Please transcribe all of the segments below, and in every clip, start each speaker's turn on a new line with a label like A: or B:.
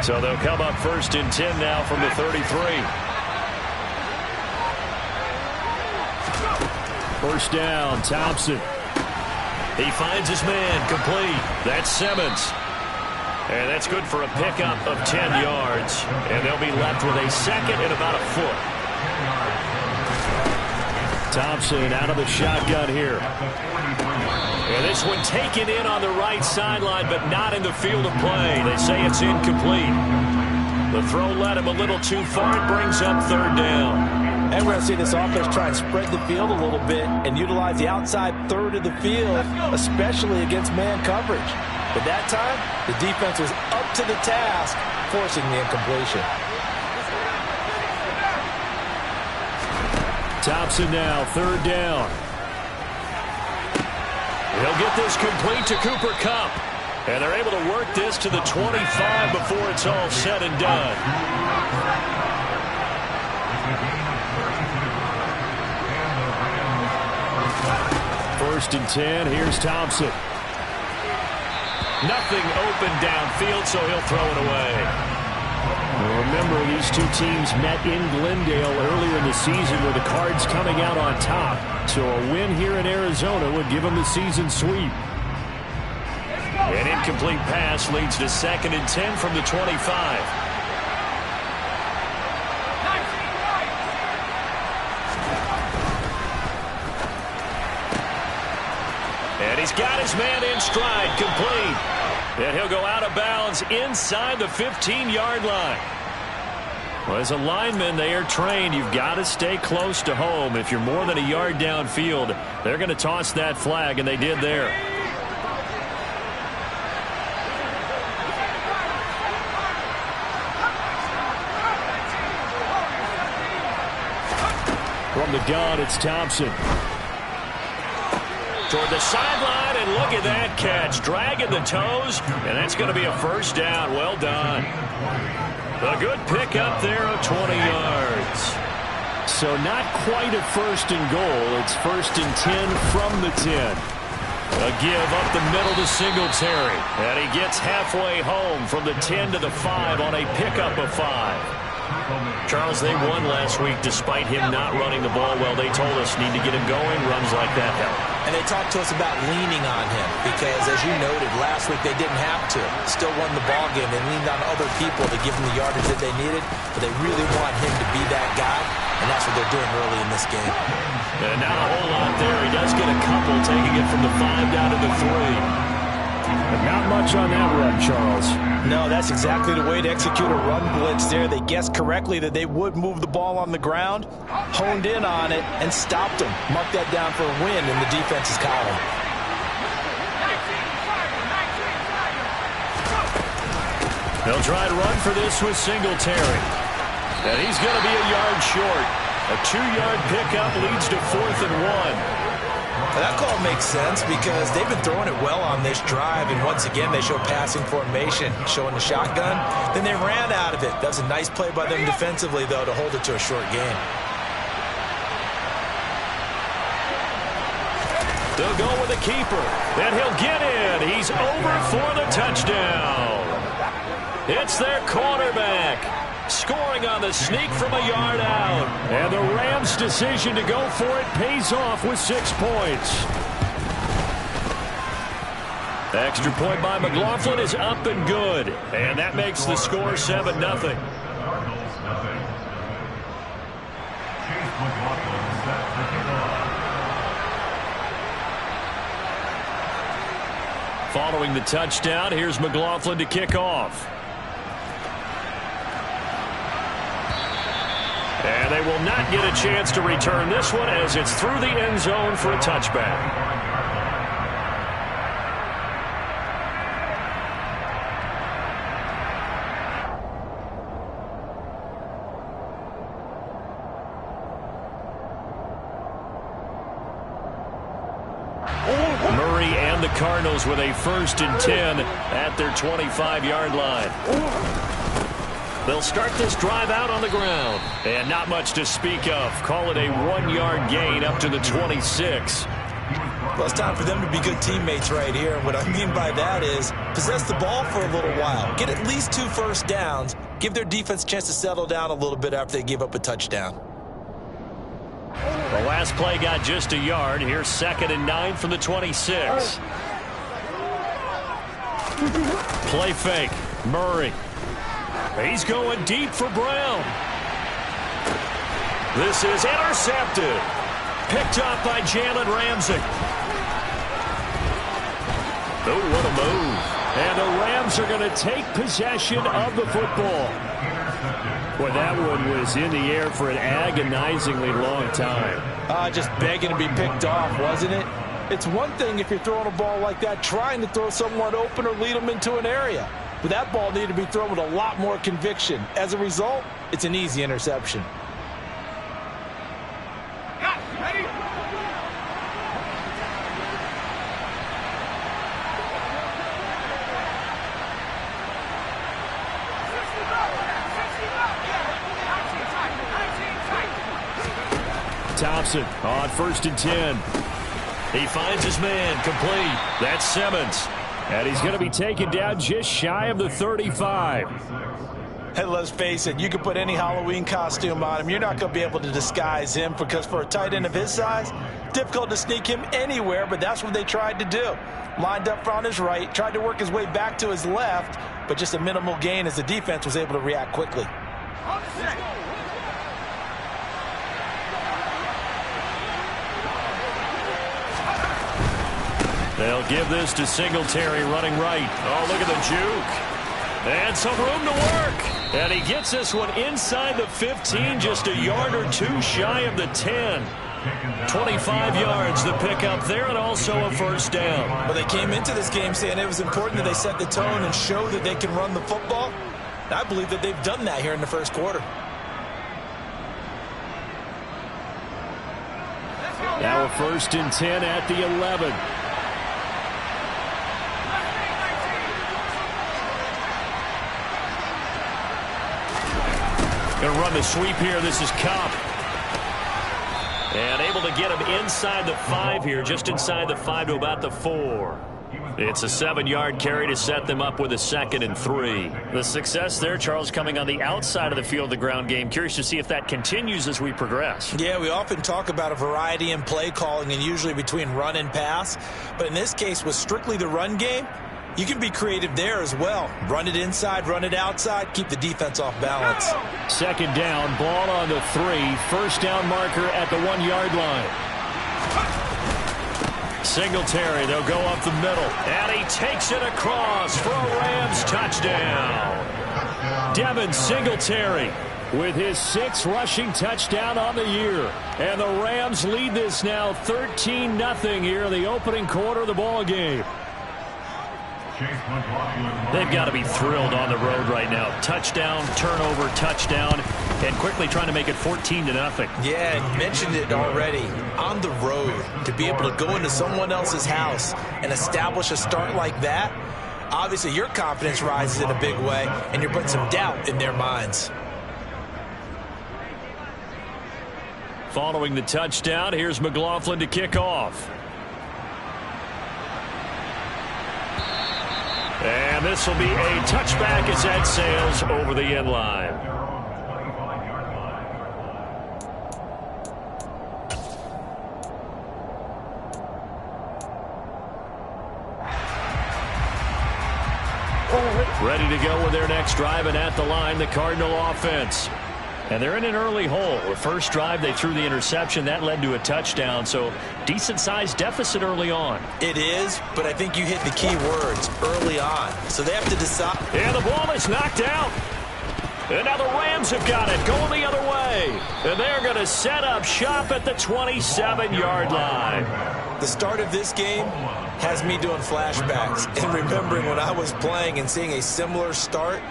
A: So they'll come up 1st and 10 now from the 33. 1st down, Thompson. He finds his man, complete. That's Simmons. And that's good for a pickup of 10 yards. And they'll be left with a 2nd and about a foot. Thompson out of the shotgun here. And this one taken in on the right sideline, but not in the field of play. They say it's incomplete. The throw led him a little too far. It brings up 3rd down.
B: And we're going to see this offense try and spread the field a little bit and utilize the outside third of the field, especially against man coverage. But that time, the defense was up to the task, forcing the incompletion.
A: Thompson now, 3rd down. He'll get this complete to Cooper Kupp. And they're able to work this to the 25 before it's all said and done. 1st and 10. Here's Thompson. Nothing open downfield, so he'll throw it away. Well, remember, these two teams met in Glendale earlier in the season with the Cards coming out on top. So a win here in Arizona would give them the season sweep. An incomplete pass leads to 2nd and 10 from the 25. And he's got his man in stride, complete. And he'll go out of bounds inside the 15-yard line. Well, as a lineman, they are trained. You've got to stay close to home. If you're more than a yard downfield, they're going to toss that flag, and they did there. From the gun, it's Thompson. Toward the sideline, and look at that catch. Dragging the toes, and that's going to be a 1st down. Well done. A good pickup there of 20 yards. So not quite a 1st and goal. It's 1st and 10 from the 10. A give up the middle to Singletary. And he gets halfway home from the 10 to the 5 on a pickup of 5. Charles, they won last week despite him not running the ball well. They told us need to get him going. Runs like that help.
B: And they talked to us about leaning on him because, as you noted, last week they didn't have to. Still won the ball game. They leaned on other people to give them the yardage that they needed, but they really want him to be that guy, and that's what they're doing early in this game.
A: And not a whole lot there. He does get a couple, taking it from the 5 down to the 3. But not much on that run, Charles.
B: No, that's exactly the way to execute a run blitz there. They guessed correctly that they would move the ball on the ground, honed in on it, and stopped them. Marked that down for a win in the defense's column.
A: They'll try to run for this with Singletary. And he's going to be a yard short. A 2-yard pickup leads to 4th and 1.
B: That call makes sense because they've been throwing it well on this drive, and once again they show passing formation, showing the shotgun. Then they ran out of it. That was a nice play by them defensively, though, to hold it to a short gain.
A: They'll go with a keeper, and he'll get in. He's over for the touchdown. It's their quarterback. Scoring on the sneak from a yard out. And the Rams' decision to go for it pays off with 6 points. The extra point by McLaughlin is up and good. And that makes the score 7-0. Following the touchdown, here's McLaughlin to kick off. And they will not get a chance to return this one as it's through the end zone for a touchback. Murray and the Cardinals with a 1st and 10 at their 25-yard line. They'll start this drive out on the ground. And not much to speak of. Call it a 1-yard gain up to the 26.
B: Well, it's time for them to be good teammates right here. And what I mean by that is possess the ball for a little while. Get at least 2 first downs. Give their defense a chance to settle down a little bit after they give up a touchdown.
A: The last play got just a yard. Here's 2nd and 9 from the 26. Play fake. Murray. He's going deep for Brown. This is intercepted. Picked up by Jalen Ramsey. Oh, what a move. And the Rams are going to take possession of the football. Boy, that one was in the air for an agonizingly long time.
B: Just begging to be picked off, wasn't it? It's one thing if you're throwing a ball like that, trying to throw someone open or lead them into an area. But that ball needed to be thrown with a lot more conviction. As a result, it's an easy interception.
A: Thompson on 1st and 10. He finds his man complete. That's Simmons. And he's going to be taken down just shy of the 35.
B: Hey, let's face it, you can put any Halloween costume on him. You're not going to be able to disguise him because for a tight end of his size, difficult to sneak him anywhere, but that's what they tried to do. Lined up on his right, tried to work his way back to his left, but just a minimal gain as the defense was able to react quickly.
A: They'll give this to Singletary running right. Oh, look at the juke. And some room to work. And he gets this one inside the 15, just a yard or 2 shy of the 10. 25 yards the pickup there, and also a first down.
B: Well, they came into this game saying it was important that they set the tone and show that they can run the football. And I believe that they've done that here in the first quarter.
A: Now a 1st and 10 at the 11. Going to run the sweep here. This is Kupp. And able to get him inside the 5 here, just inside the 5 to about the 4. It's a 7-yard carry to set them up with a 2nd and 3. The success there, Charles, coming on the outside of the field, the ground game. Curious to see if that continues as we progress.
B: Yeah, we often talk about a variety in play calling and usually between run and pass. But in this case, with strictly the run game, you can be creative there as well. Run it inside, run it outside, keep the defense off balance.
A: 2nd down, ball on the 3. First down marker at the 1-yard line. Singletary, they'll go up the middle. And he takes it across for a Rams touchdown. Devin Singletary with his 6th rushing touchdown on the year. And the Rams lead this now 13-0 here in the opening quarter of the ball game. They've got to be thrilled on the road right now. Touchdown, turnover, touchdown, and quickly trying to make it 14-0.
B: Yeah, you mentioned it already. On the road, to be able to go into someone else's house and establish a start like that, obviously your confidence rises in a big way, and you're putting some doubt in their minds.
A: Following the touchdown, here's McLaughlin to kick off. And this will be a touchback as that sails over the end line. Ready to go with their next drive, and at the line, the Cardinal offense. And they're in an early hole. The first drive, they threw the interception. That led to a touchdown, so decent-sized deficit early on.
B: It is, but I think you hit the key words, early on. So they have to decide.
A: And the ball is knocked out. And now the Rams have got it, going the other way. And they're going to set up shop at the 27-yard line.
B: The start of this game has me doing flashbacks and remembering when I was playing and seeing a similar start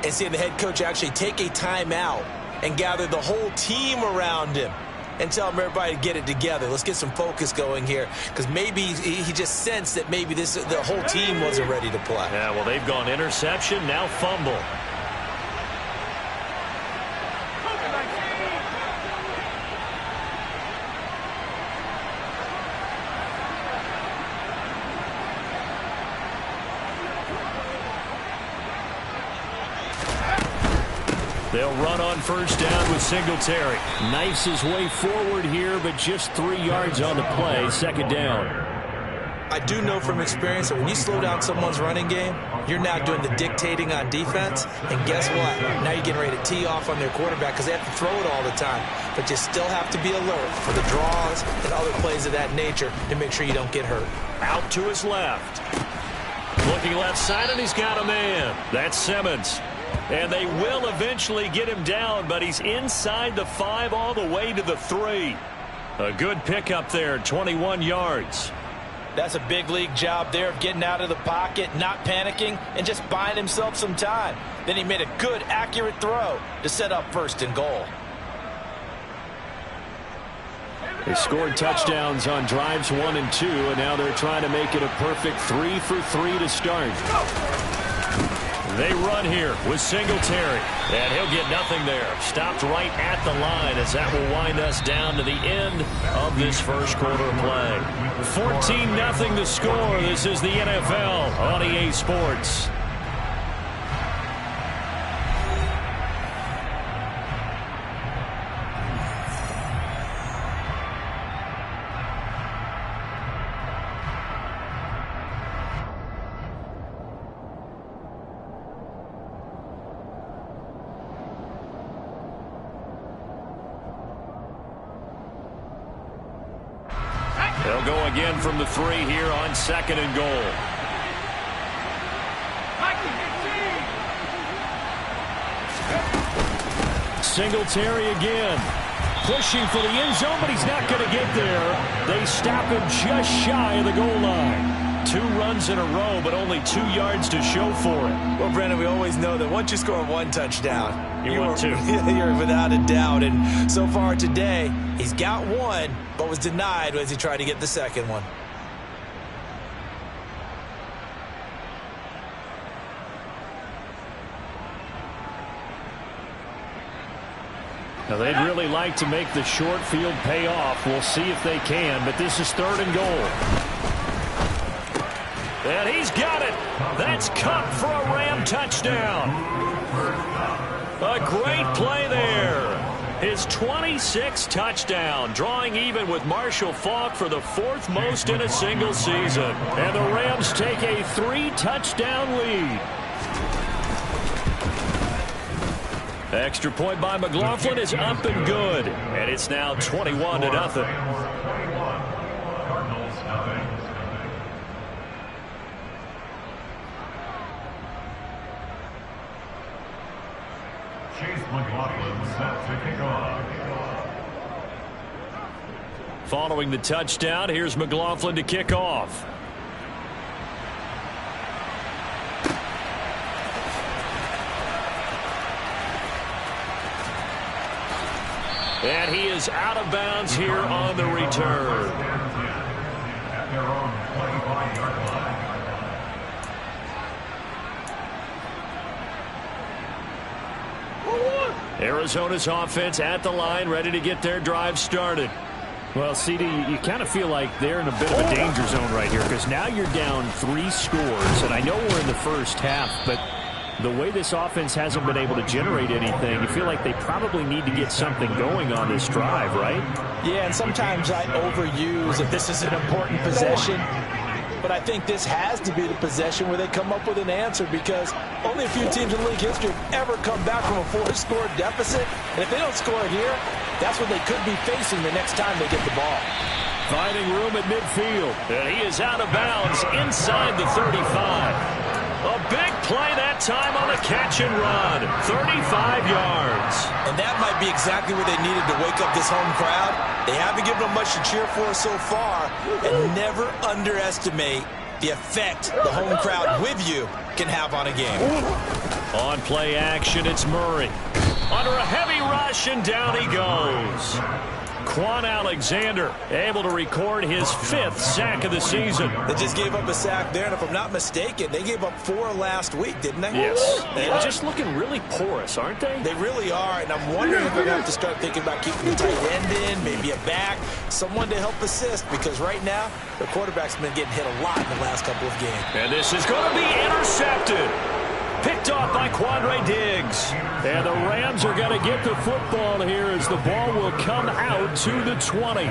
B: and seeing the head coach actually take a timeout and gather the whole team around him and tell him everybody to get it together. Let's get some focus going here, because maybe he just sensed that maybe the whole team wasn't ready to play.
A: Yeah, well, they've gone interception, now fumble. They'll run on first down with Singletary. Knifes his way forward here, but just 3 yards on the play. Second down.
B: I do know from experience that when you slow down someone's running game, you're now doing the dictating on defense. And guess what? Now you're getting ready to tee off on their quarterback because they have to throw it all the time. But you still have to be alert for the draws and other plays of that nature to make sure you don't get hurt.
A: Out to his left. Looking left side, and he's got a man. That's Simmons. And they will eventually get him down, but he's inside the 5 all the way to the 3. A good pickup there, 21 yards.
B: That's a big league job there of getting out of the pocket, not panicking, and just buying himself some time. Then he made a good, accurate throw to set up first and goal.
A: They scored touchdowns on drives 1 and 2, and now they're trying to make it a perfect 3 for 3 to start. They run here with Singletary, and he'll get nothing there. Stopped right at the line as that will wind us down to the end of this first quarter play. 14-0 the score. This is the NFL on EA Sports. They'll go again from the 3 here on second and goal. Singletary again. Pushing for the end zone, but he's not going to get there. They stop him just shy of the goal line. 2 runs in a row, but only 2 yards to show for it.
B: Well, Brandon, we always know that once you score 1 touchdown,
A: you want 2.
B: You're without a doubt. And so far today, he's got 1, but was denied as he tried to get the second one.
A: Now, they'd really like to make the short field pay off. We'll see if they can, but this is 3rd and goal. And he's got it. That's Kupp for a Ram touchdown. A great play there. His 26th touchdown, drawing even with Marshall Faulk for the 4th most in a single season. And the Rams take a 3-touchdown lead. Extra point by McLaughlin is up and good. And it's now 21-0. Following the touchdown, here's McLaughlin to kick off. And he is out of bounds here on the return. At their own 25-yard line. Arizona's offense at the line, ready to get their drive started. Well, CD, you kind of feel like they're in a bit of a danger zone right here because now you're down 3 scores, and I know we're in the first half, but the way this offense hasn't been able to generate anything, you feel like they probably need to get something going on this drive, right?
B: Yeah, and sometimes I overuse that this is an important possession. But I think this has to be the possession where they come up with an answer because only a few teams in league history have ever come back from a 4-score deficit. And if they don't score here, that's what they could be facing the next time they get the ball.
A: Finding room at midfield. And he is out of bounds inside the 35. A big play that time on the catch and run. 35 yards.
B: And that might be exactly where they needed to wake up this home crowd. They haven't given them much to cheer for so far. And never underestimate the effect the home crowd with you can have on a game.
A: On play action, it's Murray. Under a heavy rush, and down he goes. Quan Alexander able to record his 5th sack of the season.
B: They just gave up a sack there, and if I'm not mistaken, they gave up 4 last week, didn't they?
A: Yes. And just looking really porous, aren't they?
B: They really are, and I'm wondering if they're going to have to start thinking about keeping the tight end in, maybe a back, someone to help assist, because right now, the quarterback's been getting hit a lot in the last couple of games.
A: And this is going to be intercepted. Picked off by Quandre Diggs. And the Rams are going to get the football here as the ball will come out to the 20.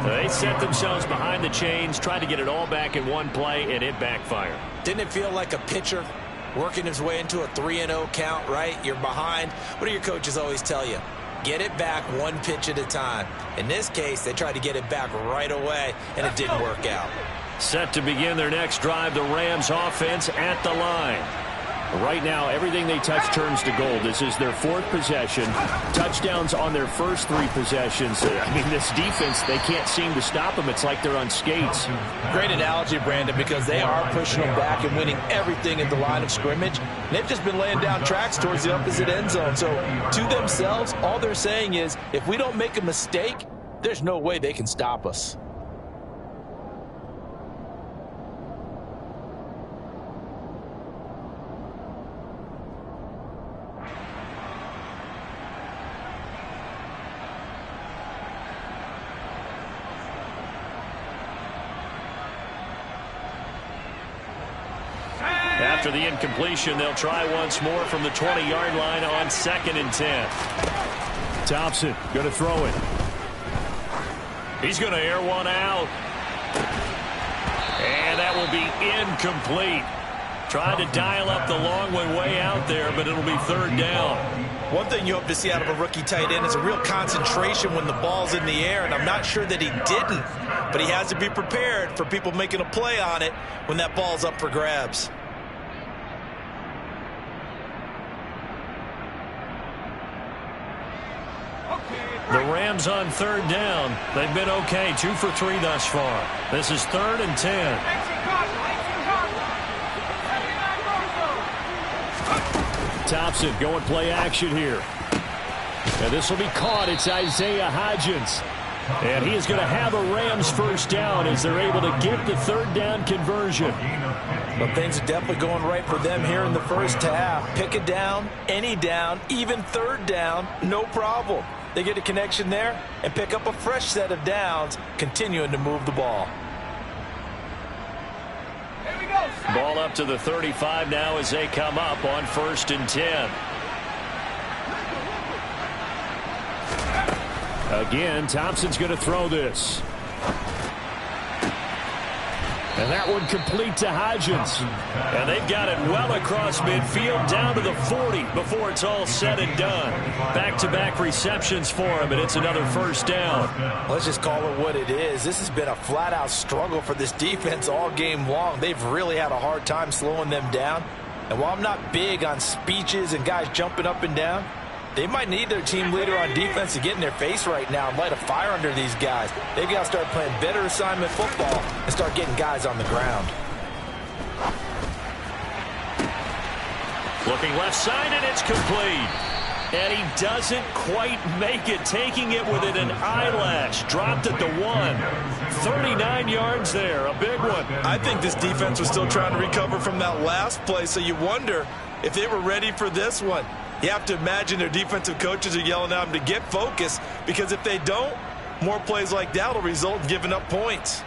A: They set themselves behind the chains, tried to get it all back in one play, and it backfired.
B: Didn't it feel like a pitcher working his way into a 3-0 count, right? You're behind. What do your coaches always tell you? Get it back one pitch at a time. In this case, they tried to get it back right away, and it didn't work out.
A: Set to begin their next drive, the Rams offense at the line. Right now, everything they touch turns to gold. This is their 4th possession. Touchdowns on their first 3 possessions. I mean, this defense, they can't seem to stop them. It's like they're on skates.
B: Great analogy, Brandon, because they are pushing them back and winning everything at the line of scrimmage. And they've just been laying down tracks towards the opposite end zone. So, to themselves, all they're saying is, if we don't make a mistake, there's no way they can stop us.
A: After the incompletion, they'll try once more from the 20-yard line on 2nd and 10. Thompson going to throw it. He's going to air one out. And that will be incomplete. Tried to dial up the long one way out there, but it'll be 3rd down.
B: One thing you hope to see out of a rookie tight end is a real concentration when the ball's in the air, and I'm not sure that he didn't, but he has to be prepared for people making a play on it when that ball's up for grabs.
A: The Rams on 3rd down. They've been okay, 2 for 3 thus far. This is 3rd and 10. Thompson going play action here. And this will be caught. It's Isaiah Hodgins. And he is going to have a Rams first down as they're able to get the 3rd down conversion.
B: Well, things are definitely going right for them here in the first half. Pick a down, any down, even 3rd down, no problem. They get a connection there and pick up a fresh set of downs, continuing to move the ball.
A: Ball up to the 35 now as they come up on 1st and 10. Again, Thompson's going to throw this. And that one complete to Hodgins. And they've got it well across midfield down to the 40 before it's all said and done. Back-to-back receptions for him, and it's another first down.
B: Let's just call it what it is. This has been a flat-out struggle for this defense all game long. They've really had a hard time slowing them down. And while I'm not big on speeches and guys jumping up and down, they might need their team leader on defense to get in their face right now and light a fire under these guys. They've got to start playing better assignment football and start getting guys on the ground.
A: Looking left side, and it's complete. And he doesn't quite make it, taking it within an eyelash. Dropped at the 1. 39 yards there, a big one.
C: I think this defense was still trying to recover from that last play, so you wonder if they were ready for this one. You have to imagine their defensive coaches are yelling at them to get focused, because if they don't, more plays like that will result in giving up points.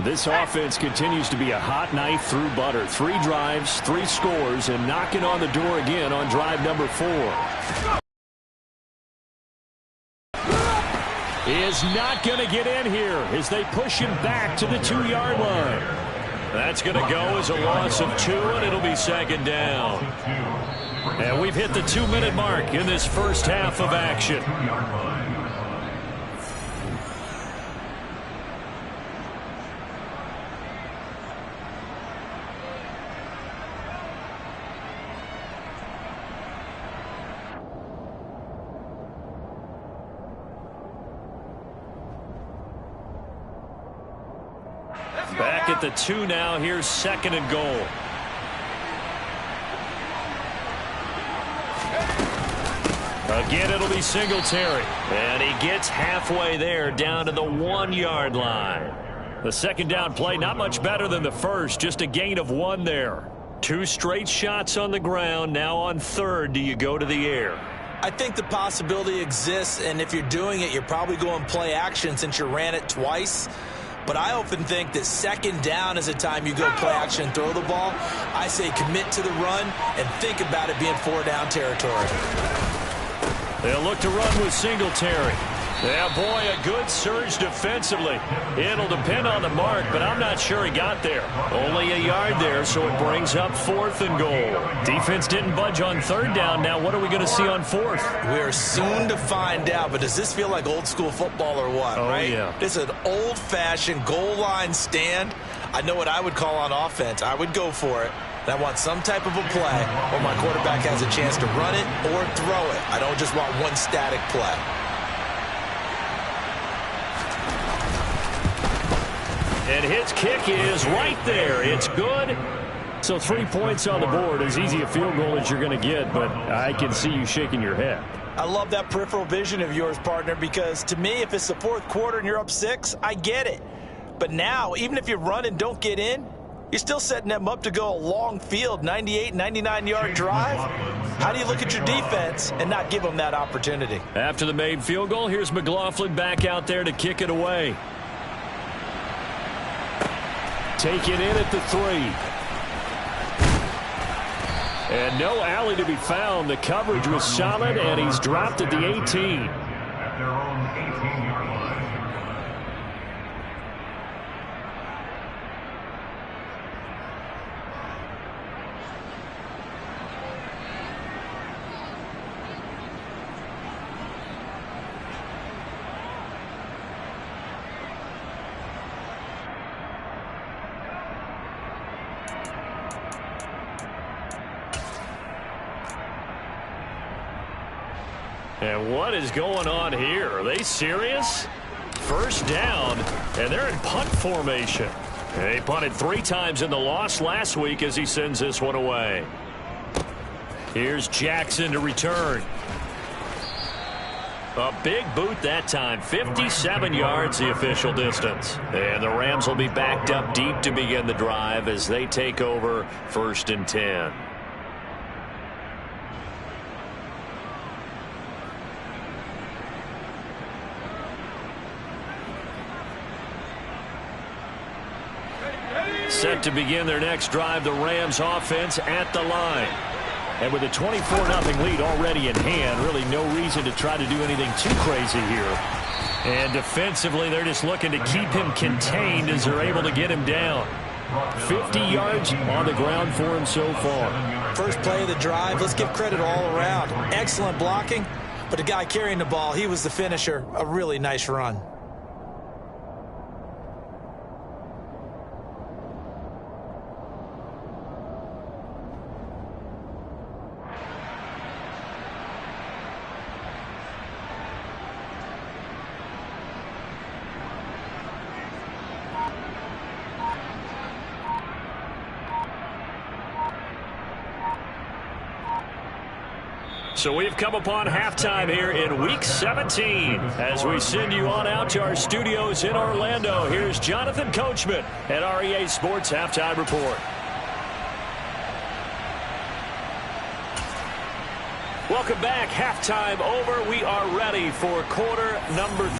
A: This offense continues to be a hot knife through butter. 3 drives, 3 scores, and knocking on the door again on drive number 4. Is not going to get in here as they push him back to the 2-yard line. That's going to go as a loss of 2, and it'll be 2nd down. And we've hit the 2-minute mark in this first half of action. Back at the 2 now. Here's 2nd and goal. Again, it'll be Singletary. And he gets halfway there down to the 1-yard line. The 2nd down play, not much better than the first. Just a gain of 1 there. 2 straight shots on the ground. Now on 3rd, do you go to the air?
B: I think the possibility exists, and if you're doing it, you're probably going play action since you ran it twice. but I often think that second down is a time you go play action and throw the ball. I say commit to the run and think about it being 4-down territory.
A: They'll look to run with Singletary. Yeah, boy, a good surge defensively. It'll depend on the mark, but I'm not sure he got there. Only a yard there, so it brings up 4th and goal. Defense didn't budge on 3rd down. Now what are we going to see on 4th?
B: We're soon to find out, but does this feel like old school football or what, right?
A: Yeah.
B: This is an old-fashioned goal line stand. I know what I would call on offense. I would go for it. And I want some type of a play where my quarterback has a chance to run it or throw it. I don't just want one static play.
A: And his kick is right there. It's good. So 3 points on the board. As easy a field goal as you're going to get, but I can see you shaking your head.
D: I love that peripheral vision of yours, partner, because to me, if it's the 4th quarter and you're up 6, I get it. But now, even if you run and don't get in, you're still setting them up to go a long field, 98, 99-yard drive. How do you look at your defense and not give them that opportunity?
A: After the made field goal, here's McLaughlin back out there to kick it away. Taken in at the 3. And no alley to be found. The coverage was solid, and he's dropped at the 18.
E: At their own 18-yard line.
A: And what is going on here? Are they serious? 1st down, and they're in punt formation. They punted 3 times in the loss last week as he sends this one away. Here's Jackson to return. A big boot that time, 57 yards the official distance. And the Rams will be backed up deep to begin the drive as they take over 1st and 10. Set to begin their next drive, the Rams offense at the line. And with a 24-0 lead already in hand, really no reason to try to do anything too crazy here. And defensively, they're just looking to keep him contained as they're able to get him down. 50 yards on the ground for him so far.
B: First play of the drive, let's give credit all around. Excellent blocking, but the guy carrying the ball, he was the finisher. A really nice run.
A: So we've come upon halftime here in Week 17. As we send you on out to our studios in Orlando, here's Jonathan Coachman at REA Sports Halftime Report. Welcome back. Halftime over. We are ready for quarter number 3.